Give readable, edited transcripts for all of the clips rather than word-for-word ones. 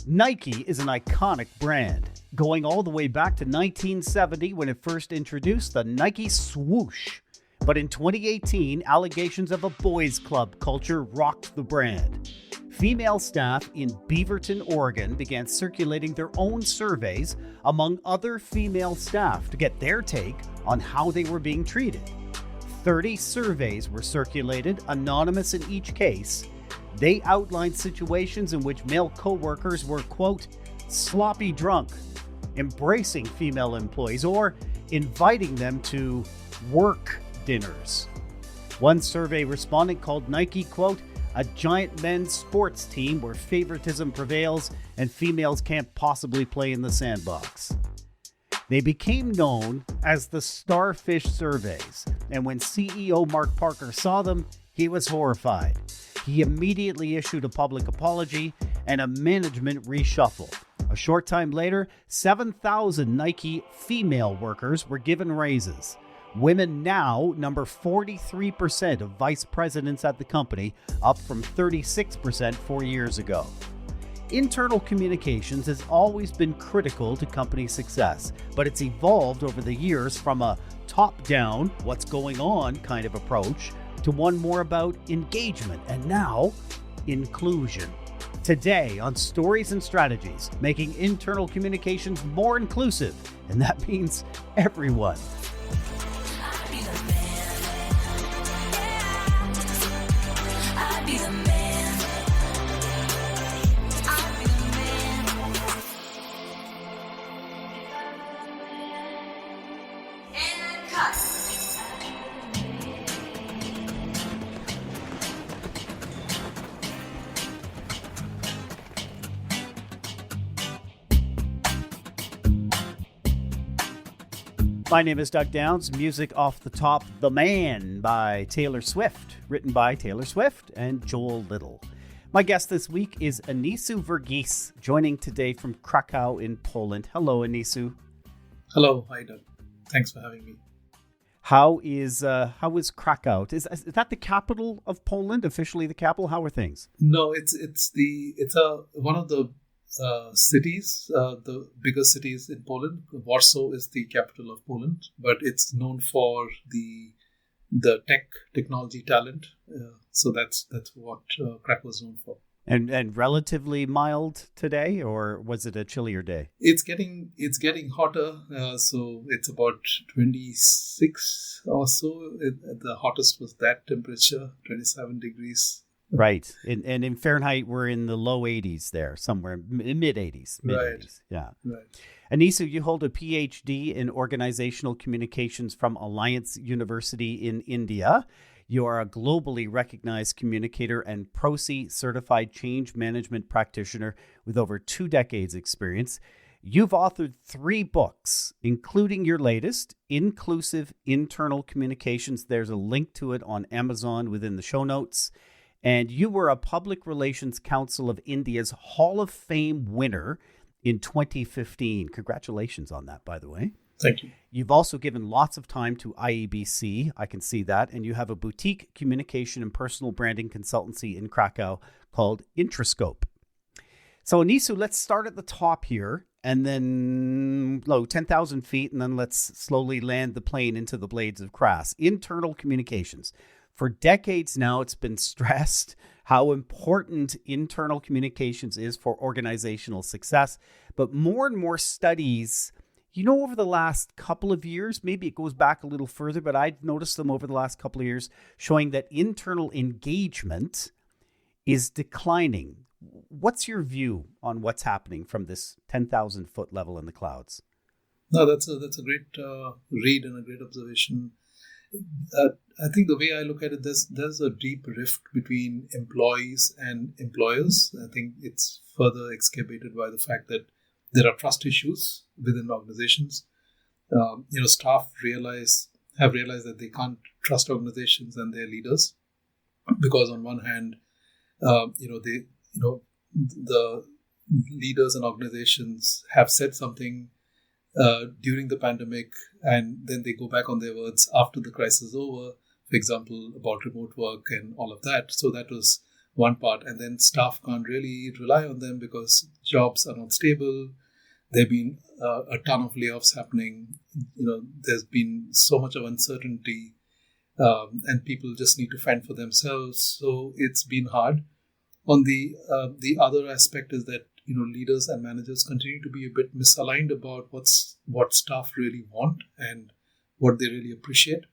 Nike is an iconic brand, going all the way back to 1970 when it first introduced the Nike swoosh. But in 2018, allegations of a boys' club culture rocked the brand. Female staff in Beaverton, Oregon began circulating their own surveys among other female staff to get their take on how they were being treated. 30 surveys were circulated, anonymous in each case. They outlined situations in which male co-workers were, quote, sloppy drunk, embracing female employees, or inviting them to work dinners. One survey respondent called Nike, quote, a giant men's sports team where favoritism prevails and females can't possibly play in the sandbox. They became known as the Starfish Surveys, and when CEO Mark Parker saw them, he was horrified. He immediately issued a public apology and a management reshuffle. A short time later, 7,000 Nike female workers were given raises. Women now number 43% of vice presidents at the company, up from 36% 4 years ago. Internal communications has always been critical to company success, but it's evolved over the years from a top-down, what's going on kind of approach to one more about engagement and now inclusion. Today on Stories and Strategies, making internal communications more inclusive, and that means everyone. My name is Doug Downs. Music off the top, The Man by Taylor Swift, written by Taylor Swift and Joel Little. My guest this week is Aniisu Verghese, joining today from Krakow in Poland. Hello, Aniisu. Hello, hi Doug. Thanks for having me. How is Krakow? Is that the capital of Poland? Officially the capital? How are things? No, it's one of the cities, the biggest cities in Poland. Warsaw is the capital of Poland, but it's known for the technology talent. So that's what Krakow is known for. And relatively mild today, or was it a chillier day? It's getting hotter. So it's about 26 or so. The hottest was that temperature, 27 degrees. Right. And in Fahrenheit, we're in the low 80s there, somewhere mid-80s. Right. Yeah. Right. Aniisu, you hold a Ph.D. in organizational communications from Alliance University in India. You are a globally recognized communicator and PROCI certified change management practitioner with over 2 decades experience. You've authored 3 books, including your latest, Inclusive Internal Communications. There's a link to it on Amazon within the show notes. And you were a Public Relations Council of India's Hall of Fame winner in 2015. Congratulations on that, by the way. Thank you. You've also given lots of time to IEBC. I can see that. And you have a boutique communication and personal branding consultancy in Krakow called Intrascope. So, Aniisu, let's start at the top here and then 10,000 feet, and then let's slowly land the plane into the blades of grass. Internal communications. For decades now, it's been stressed how important internal communications is for organizational success. But more and more studies, over the last couple of years, maybe it goes back a little further, but I've noticed them over the last couple of years, showing that internal engagement is declining. What's your view on what's happening from this 10,000 foot level in the clouds? No, that's a great read and a great observation. I think the way I look at it, there's a deep rift between employees and employers. I think it's further exacerbated by the fact that there are trust issues within organizations. Staff have realized that they can't trust organizations and their leaders because, on one hand, the leaders and organizations have said something during the pandemic, and then they go back on their words after the crisis is over, for example, about remote work and all of that. So that was one part. And then staff can't really rely on them because jobs are not stable. There have been a ton of layoffs happening. There's been so much of uncertainty, and people just need to fend for themselves. So it's been hard. On the other aspect is that leaders and managers continue to be a bit misaligned about what staff really want and what they really appreciate.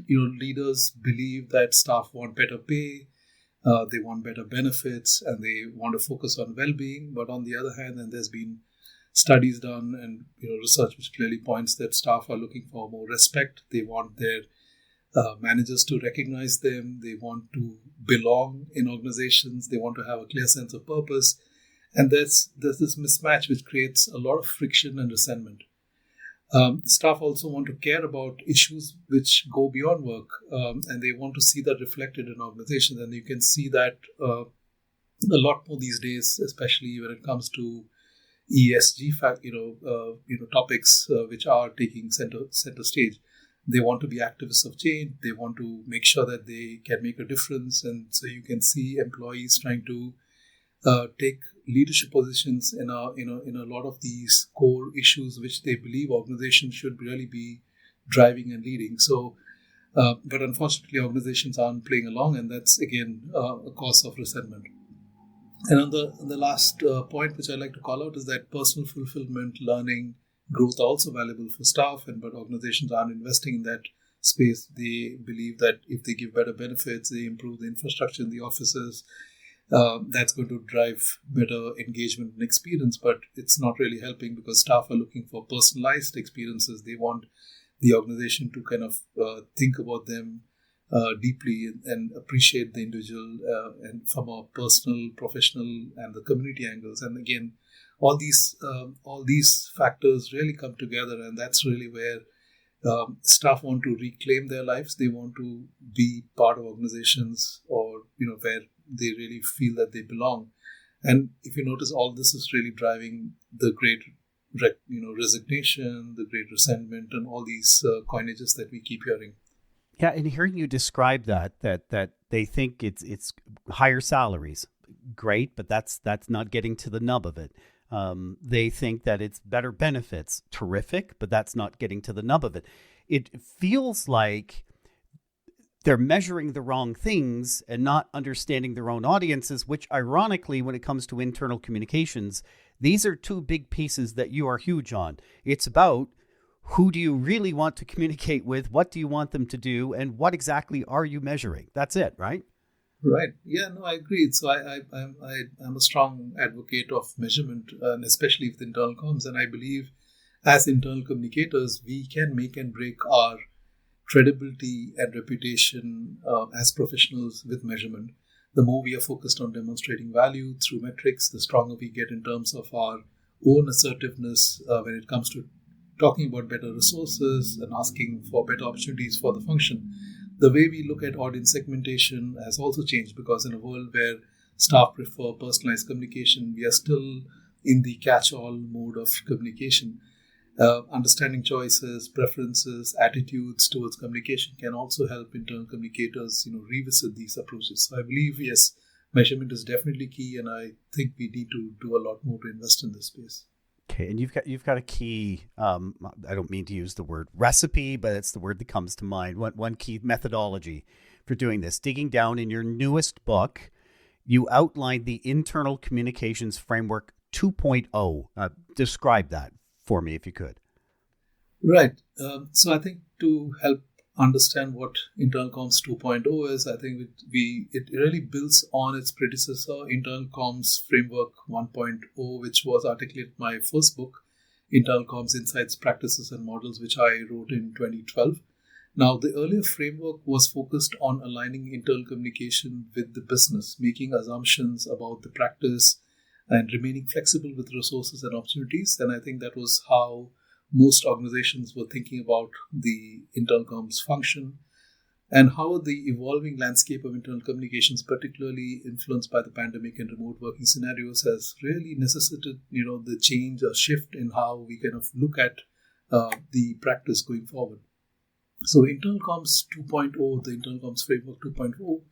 Leaders believe that staff want better pay, they want better benefits, and they want to focus on well-being. But on the other hand, and there's been studies done and research which clearly points that staff are looking for more respect. They want their managers to recognize them. They want to belong in organizations. They want to have a clear sense of purpose. And there's this mismatch which creates a lot of friction and resentment. Staff also want to care about issues which go beyond work, and they want to see that reflected in organizations. And you can see that a lot more these days, especially when it comes to ESG topics which are taking center stage. They want to be activists of change. They want to make sure that they can make a difference, and so you can see employees trying to take leadership positions in a lot of these core issues which they believe organizations should really be driving and leading. So, but unfortunately, organizations aren't playing along, and that's again a cause of resentment. And on the last point, which I like to call out, is that personal fulfillment, learning, growth are also valuable for staff, but organizations aren't investing in that space. They believe that if they give better benefits, they improve the infrastructure in the offices, that's going to drive better engagement and experience, but it's not really helping because staff are looking for personalized experiences. They want the organization to kind of think about them deeply and appreciate the individual and from a personal, professional, and the community angles. And again, all these factors really come together, and that's really where staff want to reclaim their lives. They want to be part of organizations or where they really feel that they belong. And if you notice, all this is really driving the great resignation, the great resentment, and all these coinages that we keep hearing. Yeah, and hearing you describe that they think it's higher salaries, great, but that's not getting to the nub of it. They think that it's better benefits, terrific, but that's not getting to the nub of it. It feels like they're measuring the wrong things and not understanding their own audiences, which ironically, when it comes to internal communications, these are two big pieces that you are huge on. It's about who do you really want to communicate with, what do you want them to do, and what exactly are you measuring? That's it, right? Right. Yeah, no, I agree. So I'm a strong advocate of measurement, and especially with internal comms. And I believe as internal communicators, we can make and break our credibility and reputation as professionals with measurement. The more we are focused on demonstrating value through metrics, the stronger we get in terms of our own assertiveness when it comes to talking about better resources and asking for better opportunities for the function. The way we look at audience segmentation has also changed, because in a world where staff prefer personalized communication, we are still in the catch-all mode of communication. Understanding choices, preferences, attitudes towards communication can also help internal communicators, revisit these approaches. So I believe, yes, measurement is definitely key, and I think we need to do a lot more to invest in this space. Okay, and you've got a key. I don't mean to use the word recipe, but it's the word that comes to mind. One key methodology for doing this. Digging down in your newest book, you outlined the Internal Communications Framework 2.0. Describe that for me, if you could. Right. So I think to help understand what Internal Comms 2.0 is, I think it really builds on its predecessor, Internal Comms Framework 1.0, which was articulated in my first book, Internal Comms Insights, Practices and Models, which I wrote in 2012. Now, the earlier framework was focused on aligning internal communication with the business, making assumptions about the practice and remaining flexible with resources and opportunities. And I think that was how most organizations were thinking about the internal comms function, and how the evolving landscape of internal communications, particularly influenced by the pandemic and remote working scenarios, has really necessitated, the change or shift in how we kind of look at the practice going forward. So internal comms 2.0, the internal comms framework 2.0,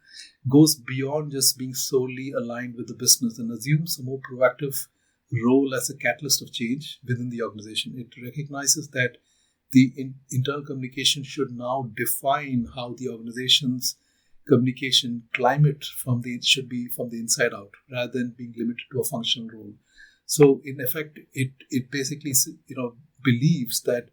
goes beyond just being solely aligned with the business and assumes a more proactive role as a catalyst of change within the organization. It recognizes that the internal communication should now define how the organization's communication climate should be from the inside out, rather than being limited to a functional role. So in effect, it basically believes that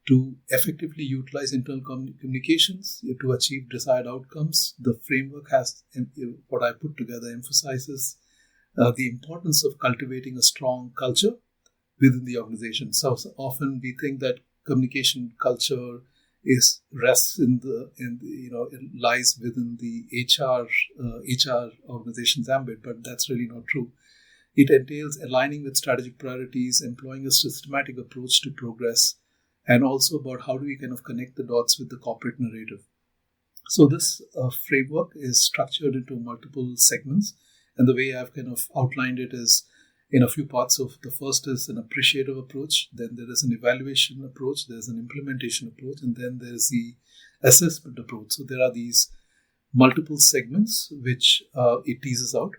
to effectively utilize internal communications to achieve desired outcomes, the framework has, what I put together, emphasizes the importance of cultivating a strong culture within the organization. So often we think that communication culture it lies within the HR organization's ambit, but that's really not true. It entails aligning with strategic priorities, employing a systematic approach to progress, and also about how do we kind of connect the dots with the corporate narrative. So this framework is structured into multiple segments, and the way I've kind of outlined it is in a few parts. Of the first is an appreciative approach, then there is an evaluation approach, there's an implementation approach, and then there's the assessment approach. So there are these multiple segments which it teases out.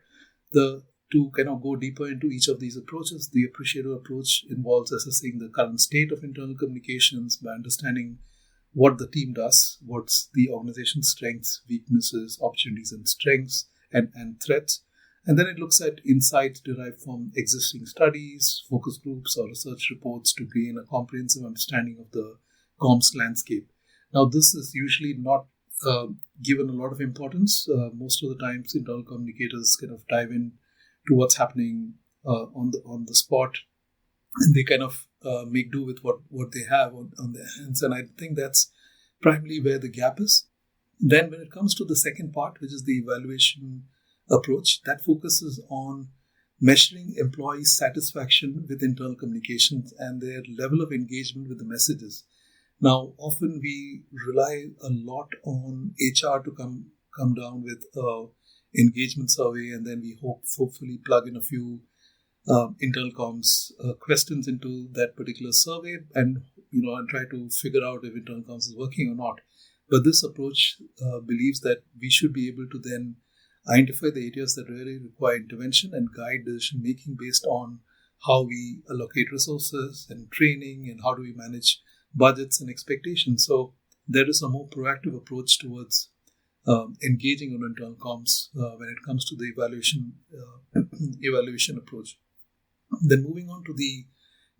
To kind of go deeper into each of these approaches, the appreciative approach involves assessing the current state of internal communications by understanding what the team does, what's the organization's strengths, weaknesses, opportunities and strengths and threats. And then it looks at insights derived from existing studies, focus groups, or research reports to gain a comprehensive understanding of the comms landscape. Now, this is usually not given a lot of importance. Most of the times, internal communicators kind of dive in to what's happening on the spot, and they kind of make do with what they have on their hands. And I think that's primarily where the gap is. Then when it comes to the second part, which is the evaluation approach, that focuses on measuring employee satisfaction with internal communications and their level of engagement with the messages. Now, often we rely a lot on HR to come down with engagement survey, and then we hopefully plug in a few internal comms questions into that particular survey, and try to figure out if internal comms is working or not. But this approach believes that we should be able to then identify the areas that really require intervention and guide decision making based on how we allocate resources and training, and how do we manage budgets and expectations. So there is a more proactive approach towards engaging on internal comms when it comes to the evaluation approach. Then moving on to the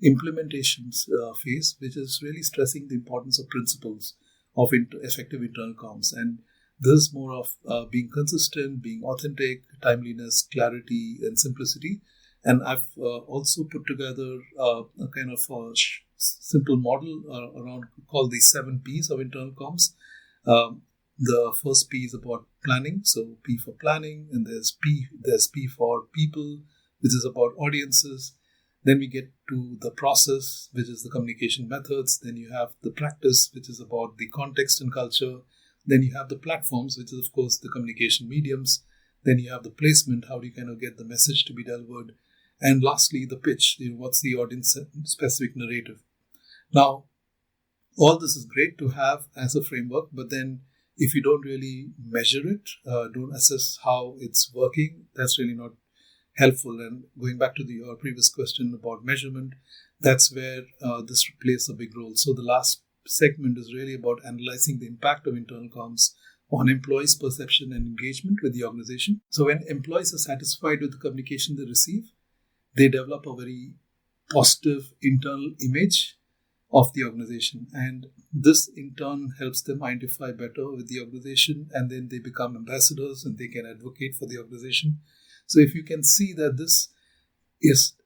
implementations phase, which is really stressing the importance of principles of effective internal comms. And this is more of being consistent, being authentic, timeliness, clarity, and simplicity. And I've also put together a kind of a simple model around called the 7 P's of internal comms. The first P is about planning, so P for planning, and there's P for people, which is about audiences. Then we get to the process, which is the communication methods. Then you have the practice, which is about the context and culture. Then you have the platforms, which is of course the communication mediums. Then you have the placement, how do you kind of get the message to be delivered. And lastly, the pitch, what's the audience specific narrative. Now, all this is great to have as a framework, but then if you don't really measure it, don't assess how it's working, that's really not helpful. And going back to your previous question about measurement, that's where this plays a big role. So the last segment is really about analyzing the impact of internal comms on employees' perception and engagement with the organization. So when employees are satisfied with the communication they receive, they develop a very positive internal image of the organization, and this in turn helps them identify better with the organization, and then they become ambassadors and they can advocate for the organization. So if you can see that this is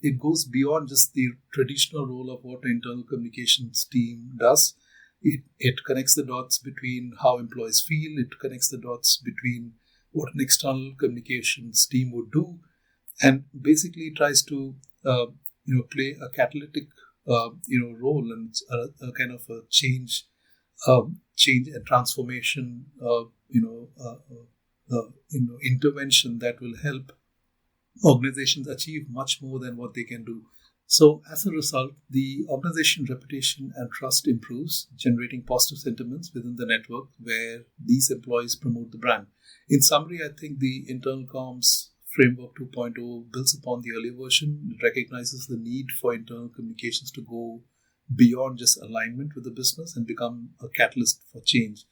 it goes beyond just the traditional role of what an internal communications team does. It connects the dots between how employees feel, it connects the dots between what an external communications team would do, and basically tries to play a catalytic role and a kind of a change and transformation, intervention that will help organizations achieve much more than what they can do So as a result, the organization reputation and trust improves, generating positive sentiments within the network where these employees promote the brand. In summary, I think the internal comms framework 2.0 builds upon the earlier version. It recognizes the need for internal communications to go beyond just alignment with the business and become a catalyst for change.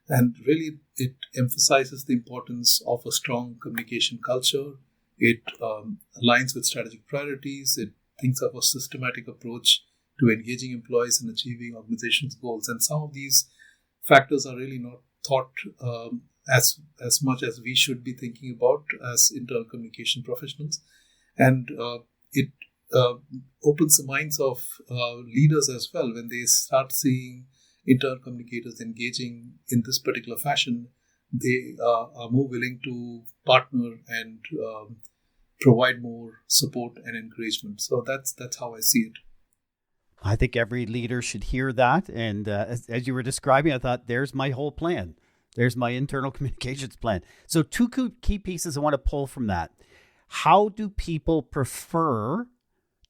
And really, it emphasizes the importance of a strong communication culture. It aligns with strategic priorities. It thinks of a systematic approach to engaging employees and achieving organization's goals. And some of these factors are really not thought as much as we should be thinking about as internal communication professionals. And it opens the minds of leaders as well when they start seeing internal communicators engaging in this particular fashion. They are more willing to partner and provide more support and encouragement. So that's how I see it. I think every leader should hear that. And as you were describing, I thought, there's my whole plan. There's my internal communications plan. So two key pieces I want to pull from that. How do people prefer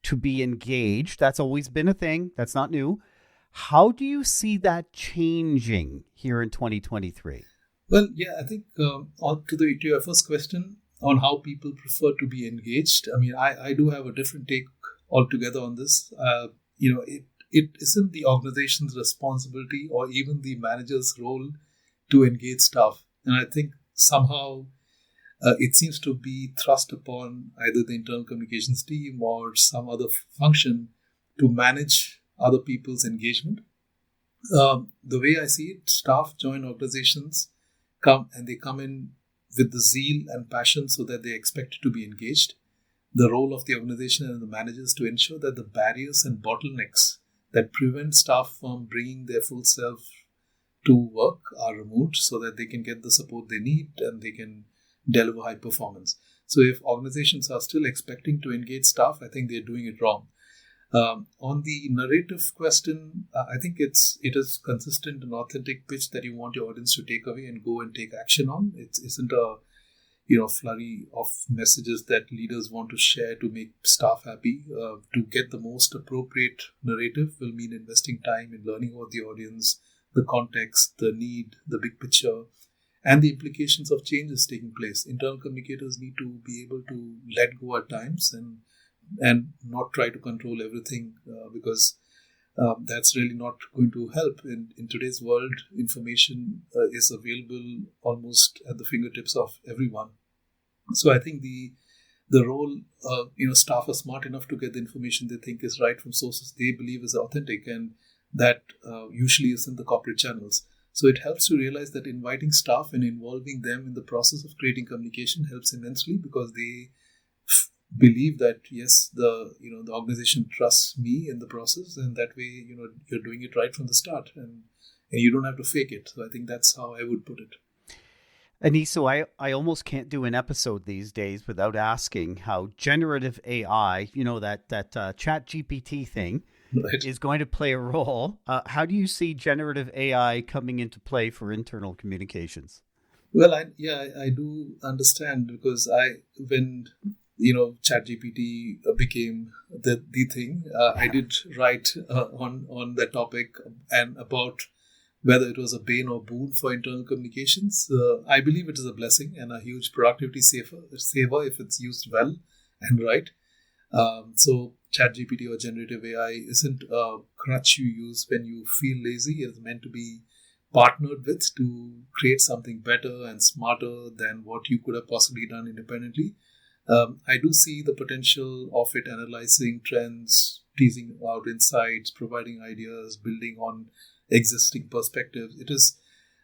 to be engaged? That's always been a thing. That's not new. How do you see that changing here in 2023? Well, yeah, I think on to your first question on how people prefer to be engaged. I mean, I do have a different take altogether on this. It isn't the organization's responsibility or even the manager's role to engage staff. And I think somehow it seems to be thrust upon either the internal communications team or some other function to manage other people's engagement. The way I see it, staff join organizations, come in with the zeal and passion so that they're expected to be engaged. The role of the organization and the managers to ensure that the barriers and bottlenecks that prevent staff from bringing their full self to work are removed so that they can get the support they need and they can deliver high performance. So if organizations are still expecting to engage staff, I think they're doing it wrong. On the narrative question, I think it is consistent and authentic pitch that you want your audience to take away and go and take action on. It isn't a flurry of messages that leaders want to share to make staff happy. To get the most appropriate narrative will mean investing time in learning about the audience, the context, the need, the big picture, and the implications of changes taking place. Internal communicators need to be able to let go at times and not try to control everything because that's really not going to help. In today's world, information is available almost at the fingertips of everyone. So I think the role, staff are smart enough to get the information they think is right from sources they believe is authentic, and that usually is in the corporate channels. So it helps to realize that inviting staff and involving them in the process of creating communication helps immensely because they believe that yes, the organization trusts me in the process, and that way you're doing it right from the start, and you don't have to fake it. So I think that's how I would put it. Aniisu, I almost can't do an episode these days without asking how generative AI, that chat GPT thing, right, is going to play a role. How do you see generative AI coming into play for internal communications? Well, I do understand because when ChatGPT became the thing. I did write on that topic and about whether it was a bane or boon for internal communications. I believe it is a blessing and a huge productivity saver if it's used well and right. So ChatGPT or generative AI isn't a crutch you use when you feel lazy. It's meant to be partnered with to create something better and smarter than what you could have possibly done independently. I do see the potential of it analyzing trends, teasing out insights, providing ideas, building on existing perspectives. It is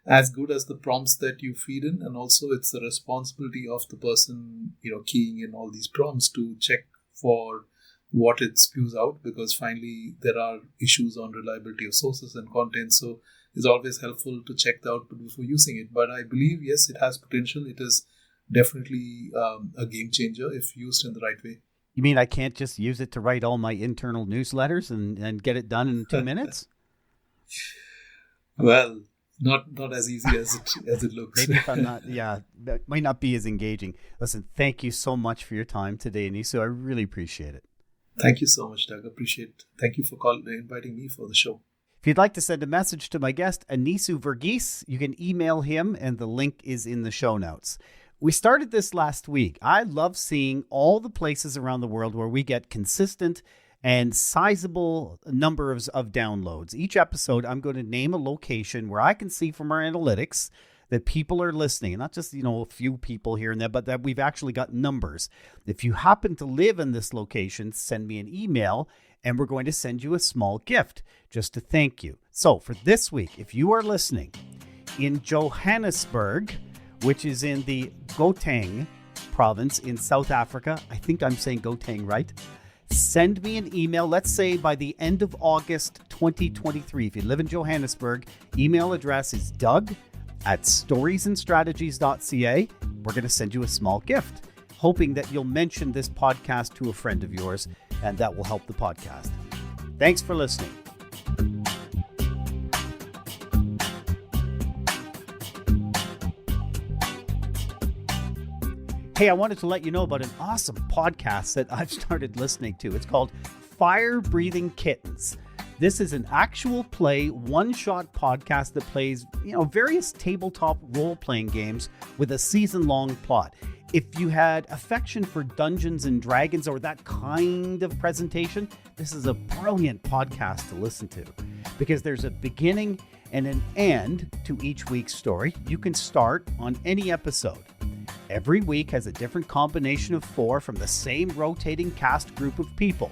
as good as the prompts that you feed in, and also it's the responsibility of the person, keying in all these prompts to check for what it spews out, because finally there are issues on reliability of sources and content. So it's always helpful to check the output before using it. But I believe, yes, it has potential. It is definitely a game changer if used in the right way. You mean I can't just use it to write all my internal newsletters and get it done in 2 minutes? Well, not as easy as it looks. Maybe if I'm not, that might not be as engaging. Listen, thank you so much for your time today, Aniisu. I really appreciate it. Thank you so much, Doug. Appreciate. Thank you for inviting me for the show. If you'd like to send a message to my guest, Aniisu Verghese, you can email him, and the link is in the show notes. We started this last week. I love seeing all the places around the world where we get consistent and sizable numbers of downloads. Each episode, I'm going to name a location where I can see from our analytics that people are listening, not just, a few people here and there, but that we've actually got numbers. If you happen to live in this location, send me an email and we're going to send you a small gift just to thank you. So for this week, if you are listening in Johannesburg, which is in the Gauteng province in South Africa, I think I'm saying Gauteng right, send me an email, let's say by the end of August 2023. If you live in Johannesburg, email address is doug@storiesandstrategies.ca. We're going to send you a small gift, hoping that you'll mention this podcast to a friend of yours, and that will help the podcast. Thanks for listening. Hey, I wanted to let you know about an awesome podcast that I've started listening to. It's called Fire Breathing Kittens. This is an actual play, one-shot podcast that plays, various tabletop role-playing games with a season-long plot. If you had affection for Dungeons and Dragons or that kind of presentation, this is a brilliant podcast to listen to because there's a beginning and an end to each week's story. You can start on any episode. Every week has a different combination of 4 from the same rotating cast group of people.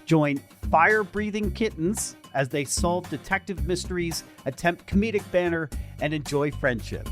Join fire-breathing kittens as they solve detective mysteries, attempt comedic banter, and enjoy friendship.